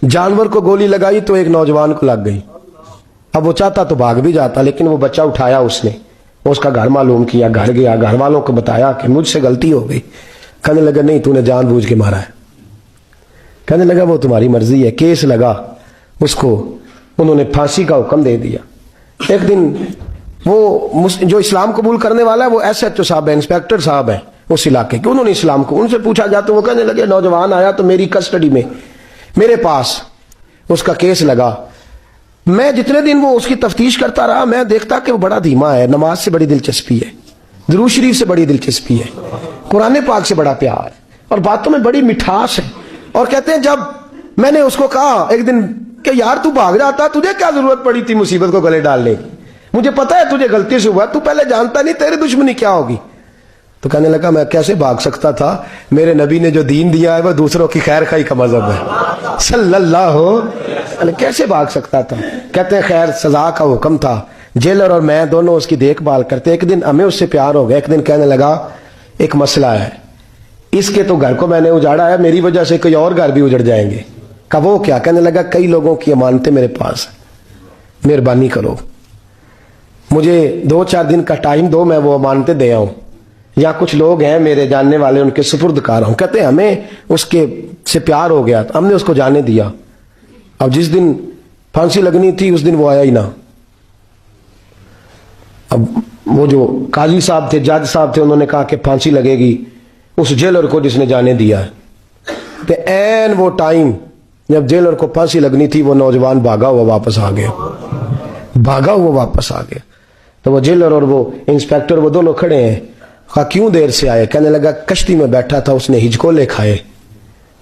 जानवर को गोली लगाई तो एक नौजवान को लग गई। अब वो चाहता तो भाग भी जाता, लेकिन वो बच्चा उठाया उसने, उसका घर मालूम किया, घर गया, घर वालों को बताया कि मुझसे गलती हो गई। कहने लगा नहीं, तूने जानबूझ के मारा है। कहने लगा वो तुम्हारी मर्जी है। केस लगा, उसको उन्होंने फांसी का हुक्म दे दिया। एक दिन वो जो इस्लाम कबूल करने वाला है वो SHO साहब है, इंस्पेक्टर साहब है उस इलाके के, उन्होंने इस्लाम को उनसे पूछा जाता, वो कहने लगे नौजवान आया तो मेरी कस्टडी में मेरे पास, उसका केस लगा। मैं जितने दिन वो उसकी तफ्तीश करता रहा, मैं देखता कि वो बड़ा धीमा है, नमाज से बड़ी दिलचस्पी है, दुरूद शरीफ से बड़ी दिलचस्पी है, कुरान पाक से बड़ा प्यार है और बातों में बड़ी मिठास है। और कहते हैं जब मैंने उसको कहा एक दिन कि यार तू भाग जाता, तुझे क्या जरूरत पड़ी थी मुसीबत को गले डालने की, मुझे पता है तुझे गलती से हुआ, तू पहले जानता नहीं तेरी दुश्मनी क्या होगी। तो कहने लगा मैं कैसे भाग सकता था, मेरे नबी ने जो दीन दिया है वह दूसरों की खैर खाई का मजहब है सल्लल्लाहु अलैहि, कैसे भाग सकता था। कहते हैं खैर सजा का हुक्म था, जेलर और मैं दोनों उसकी देखभाल करते। एक दिन हमें उससे प्यार हो गया, एक दिन कहने लगा एक मसला है, इसके तो घर को मैंने उजाड़ा है, मेरी वजह से कोई और घर भी उजड़ जाएंगे। कहा वो क्या? कहने लगा कई लोगों की अमानतें मेरे पास, मेहरबानी करो, मुझे 2-4 दिन का टाइम दो, मैं वो अमानतें दे आऊं, या कुछ लोग हैं मेरे जानने वाले उनके सुपुर्द कर रहा हूं। कहते हैं हमें उसके से प्यार हो गया, हमने उसको जाने दिया। अब जिस दिन फांसी लगनी थी उस दिन वो आया ही ना। अब वो जो काजी साहब थे, जज साहब थे, उन्होंने कहा कि फांसी लगेगी उस जेलर को जिसने जाने दिया है। तो ऐन वो टाइम जब जेलर को फांसी लगनी थी, वो नौजवान भागा हुआ वापस आ गया, भागा हुआ वापस आ गया। तो वो जेलर और वो इंस्पेक्टर वो दोनों खड़े हैं। कहा क्यों देर से आए? कहने लगा कश्ती में बैठा था, उसने हिचकोले खाए,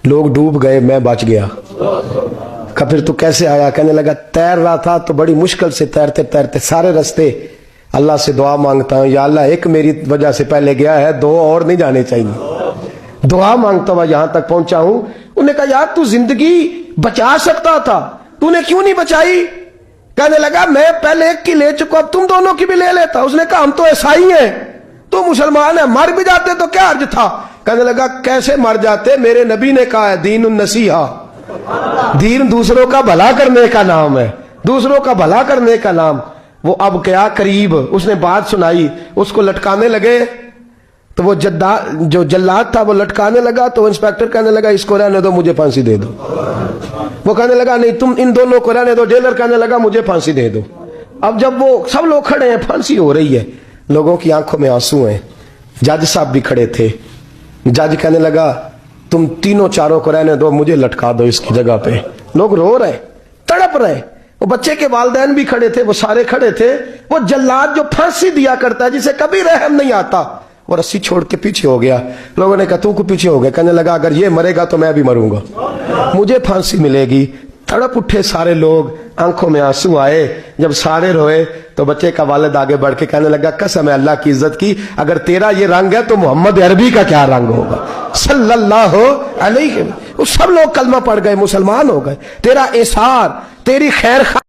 लोग डूब गए, मैं बच गया। कहा फिर तू कैसे आया? कहने लगा तैर रहा था तो बड़ी मुश्किल से तैरते तैरते सारे रास्ते अल्लाह से दुआ मांगता हूं, या अल्लाह एक मेरी वजह से पहले गया है, 2 और नहीं जाने चाहिए, दुआ मांगता हुआ यहां तक पहुंचा हूं। उन्होंने कहा यार तू जिंदगी बचा सकता था, तूने क्यों नहीं बचाई? कहने लगा मैं पहले एक की ले चुका, अब तुम दोनों की भी ले लेता। उसने कहा हम तो ईसाई हैं, तो मुसलमान है, मर भी जाते तो क्या अर्ज था। कहने लगा कैसे मर जाते, मेरे नबी ने कहा है दीन नसीहा, दीन दूसरों का भला करने का नाम है, दूसरों का भला करने का नाम। वो अब क्या करीब उसने बात सुनाई, उसको लटकाने लगे तो वो जो जल्लाद था वो लटकाने लगा, तो इंस्पेक्टर कहने लगा इसको रहने दो, मुझे फांसी दे दो। वो कहने लगा नहीं तुम इन दोनों को रहने दो। जेलर कहने लगा मुझे फांसी दे दो। अब जब वो सब लोग खड़े हैं, फांसी हो रही है, लोगों की आंखों में आंसू हैं, जज साहब भी खड़े थे। जज कहने लगा तुम तीनों चारों को रहने दो, मुझे लटका दो इसकी जगह पे। लोग रो रहे, तड़प रहे, वो बच्चे के वालिदैन भी खड़े थे, वो सारे खड़े थे। वो जल्लाद जो फांसी दिया करता है, जिसे कभी रहम नहीं आता, वो रस्सी छोड़ के पीछे हो गया। लोगों ने कहा तू को पीछे हो गया। कहने लगा अगर ये मरेगा तो मैं भी मरूंगा, मुझे फांसी मिलेगी। तड़प उठे सारे लोग, आंखों में आंसू आए। जब सारे रोए तो बच्चे का वालिद आगे बढ़ के कहने लगा कसम है अल्लाह की इज्जत की, अगर तेरा ये रंग है तो मोहम्मद अरबी का क्या रंग होगा सल्लल्लाहु अलैहि। सब लोग कलमा पढ़ गए, मुसलमान हो गए। तेरा एसार, तेरी खैर